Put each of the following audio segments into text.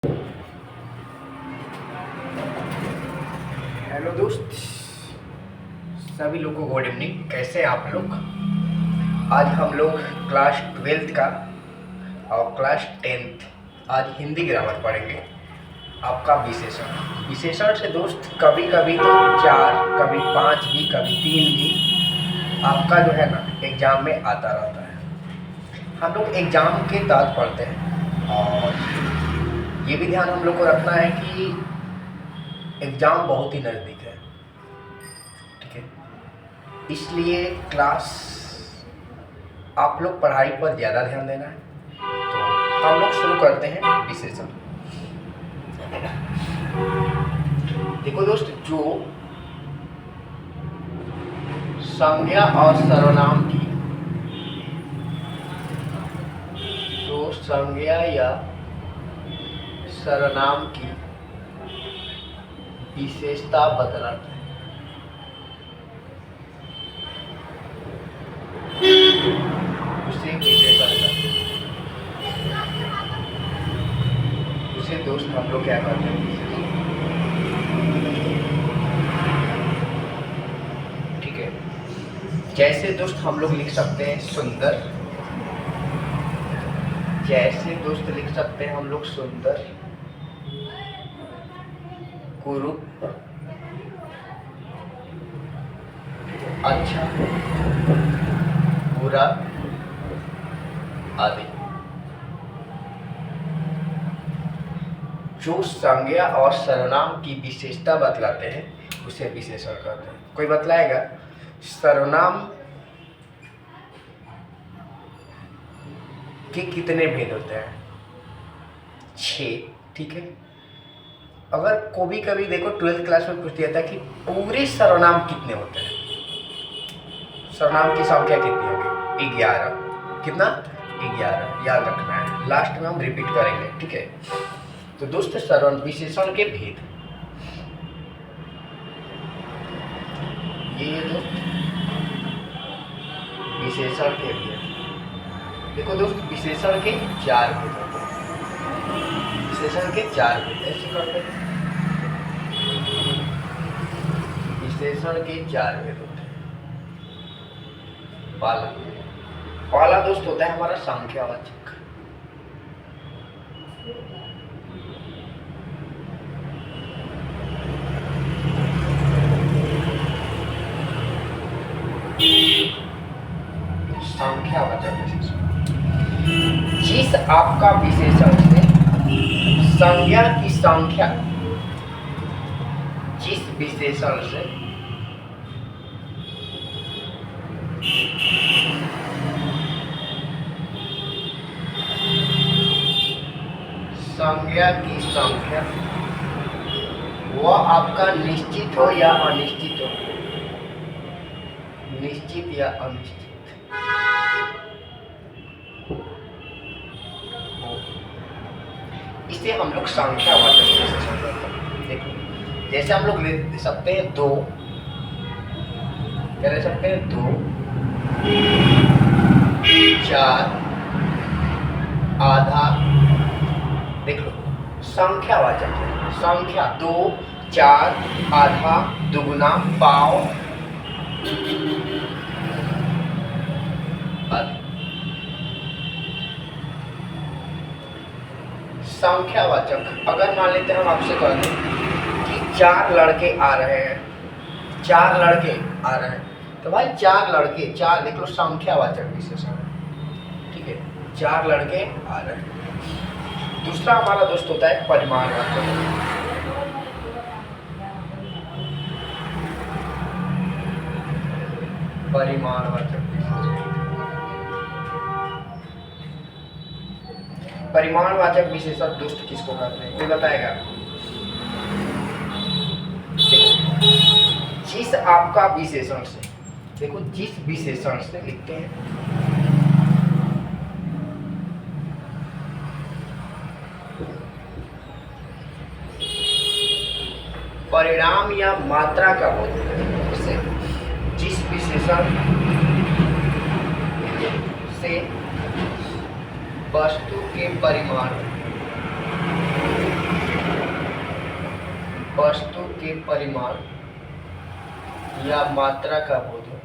Hello दोस्त, सभी लोगों को गुड इवनिंग। कैसे हैं आप लोग? आज हम लोग क्लास 12th का और क्लास 10th आज हिंदी ग्रामर पढ़ेंगे। आपका विशेषण से दोस्त कभी कभी तो 4, कभी 5 भी, कभी 3 भी आपका जो है ना एग्ज़ाम में आता रहता है। हम लोग एग्ज़ाम के तहत पढ़ते हैं और ये भी ध्यान हम लोग को रखना है कि एग्ज़ाम बहुत ही नज़दीक है, ठीक है। इसलिए क्लास आप लोग पढ़ाई पर ज़्यादा ध्यान देना है। तो हम लोग शुरू करते हैं विशेषण। देखो दोस्त, जो संज्ञा और सर्वनाम की, जो संज्ञा या सर्वनाम की विशेषता बतलाते हैं, उसे विशेषण कहते हैं। उसे दोस्त हम लोग क्या करते हैं? ठीक है। जैसे दोस्त हम लोग लिख सकते हैं सुंदर, जैसे दोस्त लिख सकते हैं हम लोग सुंदर, कुरूप, अच्छा, बुरा आदि। जो संज्ञा और सर्वनाम की विशेषता बतलाते हैं उसे विशेषण कहते हैं। कोई बतलाएगा? सर्वनाम के कितने भेद होते हैं? 6, ठीक है। अगर कभी कभी देखो 12th क्लास में पूछ दिया था कि पूरे सर्वनाम कितने होते हैं, सर्वनाम की संख्या कितनी होगी? 11। कितना? 11 याद रखना है। लास्ट में हम रिपीट करेंगे, ठीक है। तो दोस्त विशेषण के भेद, ये दोस्त विशेषण के भेद। देखो दोस्त, विशेषण के 4 भेद होते हैं। विशेषण के 4 भेद ऐसे करते हैं। विशेषण के 4 भेद होते हैं। पहला दोस्त होता है हमारा संख्यावाचक। संख्यावाचक विशेषण, जिस आपका विशेषण से संज्ञा की संख्या, जिस विशेषण से संज्ञा की संख्या वह आपका निश्चित हो या अनिश्चित हो, निश्चित या अनिश्चित हो, इसे हम लोग संख्यावाचक विशेषण कहते हैं। देखो, जैसे हम लोग ले सकते हैं 2, क्या ले सकते हैं? 2, 4, आधा। देख लो, संख्यावाचक है। संख्या 2, 4, आधा, दुगुना, पाव आदि। संख्यावाचक अगर मान लेते हैं हम आपसे कहते हैं कि 4 लड़के आ रहे हैं, 4 लड़के आ रहे हैं, तो भाई 4 लड़के, 4 देख लो संख्यावाचक विशेषण है, ठीक है। 4 लड़के आ रहे हैं। दूसरा हमारा दोस्त होता है परिमाणवाचक। परिमाणवाचक विशेषण, परिमाणवाचक विशेषण दोस्त किसको कहते हैं? कोई बताएगा? जिस आपका विशेषण से, देखो जिस विशेषण से लिखते हैं परिणाम या मात्रा का बोध है, जिस विशेषण से वस्तु के परिमाण के परिमाण या मात्रा का बोध हो।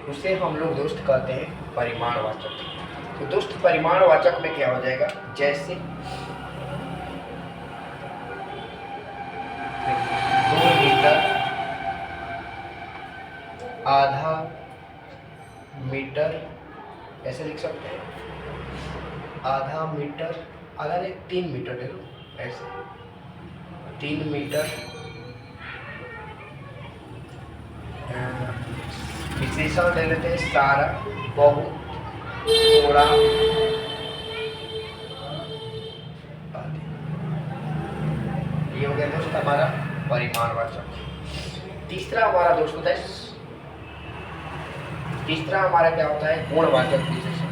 उसे हम लोग दोस्त कहते हैं परिमाणवाचक। तो दोस्त परिमाणवाचक में क्या हो जाएगा, जैसे 2 मीटर, आधा मीटर, ऐसे लिख सकते हैं, आधा मीटर, आधा नहीं 3 मीटर ले लो, ऐसे 3 मीटर, विशेषण ले लेते हैं सारा, बहुत, थोड़ा, आदि। ये हो गया दोस्त हमारा परिमाणवाचक। तीसरा हमारा दोस्त होता है, तीसरा हमारा क्या होता है, गुणवाचक विशेषण।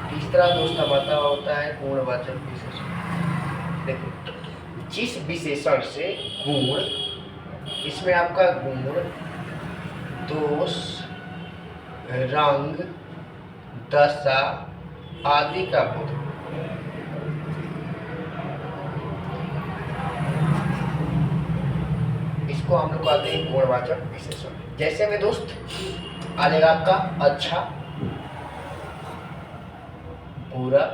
तीसरा दोस्त हमारा होता है गुणवाचक विशेषण। देखो, जिस विशेषण से गुण, इसमें आपका गुण, दोष, रंग, दशा आदि का बोध, इसको हम लोग कहते हैं गुणवाचक विशेषण। जैसे में दोस्त आ जाएगा आपका अच्छा, बुरा,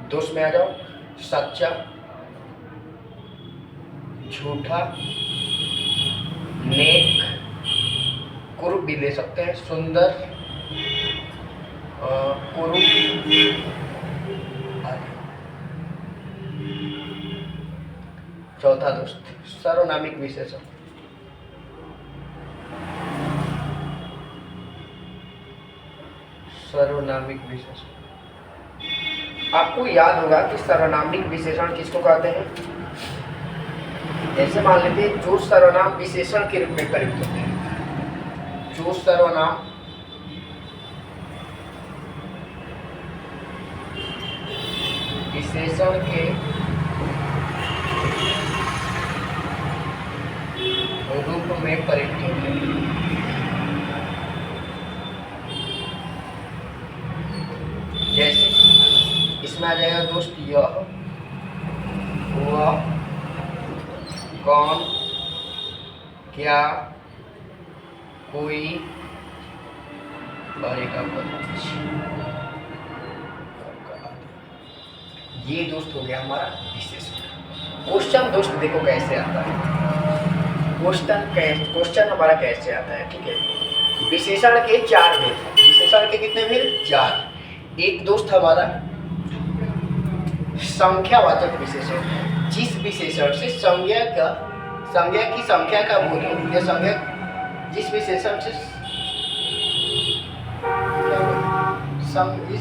दोष में आ जाओ सच्चा, झूठा, नेक, कुरूप भी ले सकते हैं, सुंदर, कुरूप आदि। चौथा दोस्त सर्वनामिक विशेषण। सर्वनामिक विशेषण आपको याद होगा कि सर्वनामिक विशेषण किसको कहते हैं। जैसे मान लेते हैं जो सर्वनाम विशेषण के रूप में प्रयुक्त होते हैं, जो सर्वनाम विशेषण के रूप में प्रयुक्त होते हैं। जैसे इसमें आ जाएगा दोस्त यह, वह, कौन, क्या, कोई और एक ये दोस्त हो गया हमारा विशेषण। क्वेश्चन दोस्त देखो कैसे आता है, क्वेश्चन हमारा कैसे आता है, ठीक है। विशेषण के 4 भेद, विशेषण के कितने भेद, 4। एक दोस्त हमारा संख्यावाचक विशेषण, जिस विशेषण से संज्ञा की संख्या का बोध हो, या संज्ञा जिस विशेषण से इस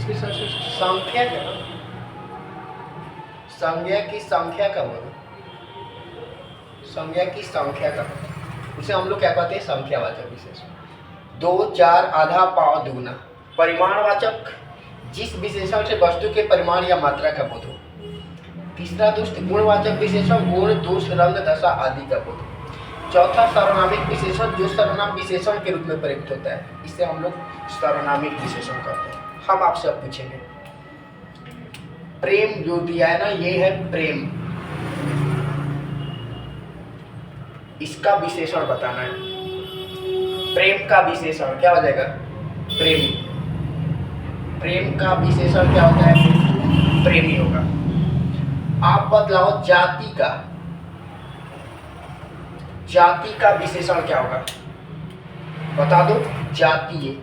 विशेषण से संख्या की संख्या का बोध, संज्ञा की संख्या का बोध, उसे हम लोग क्या कहते हैं, संख्यावाचक विशेषण। 2, 4, आधा, पाव, दुगना। परिमाणवाचक, जिस विशेषण से वस्तु के परिमाण या मात्रा का बोध हो। तीसरा दोस्त गुणवाचक विशेषण, गुण, दोष, रंग, दशा आदि का बोध। चौथा सर्वनामिक विशेषण, जो सर्वनाम विशेषण के रूप में प्रयुक्त होता है, इसे हम लोग सर्वनामिक विशेषण कहते हैं। हम आपसे अब पूछेंगे, प्रेम जो दिया है ना, ये है प्रेम, इसका विशेषण बताना है। प्रेम का विशेषण क्या हो जाएगा, प्रेमी। प्रेम का विशेषण क्या होता है, प्रेमी होगा। आप बतलाओ जाति का, जाति का विशेषण क्या होगा, बता दो। जातीय,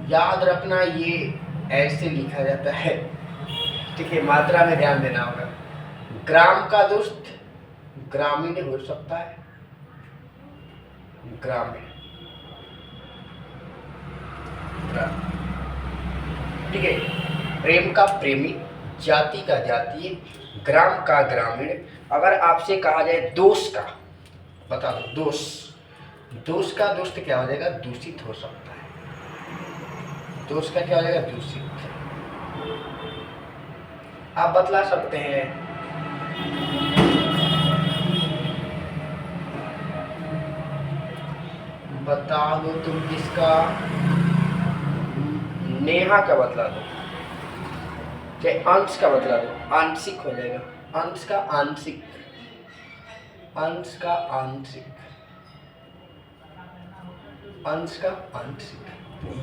याद रखना ये ऐसे लिखा जाता है, ठीक है, मात्रा में ध्यान देना होगा। ग्राम का दोस्त ग्रामीण हो सकता है, ग्रामीण, ठीक है। प्रेम का प्रेमी, जाति का जातीय, ग्राम का ग्रामीण। अगर आपसे कहा जाए दोष का, बता दो दोष, दोष का दोस्त क्या हो जाएगा, दूषित हो सकता है। दोष का क्या हो जाएगा, दूषित। आप बतला सकते हैं। बता दो तुम किसका। नेहा का बतला दो, चाहे अंश का बतला दो, आंशिक हो जाएगा। अंश का आंशिक, अंश का आंशिक, अंश का आंशिक।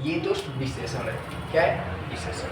ये दोस्त विशेषण है। क्या है? विशेषण।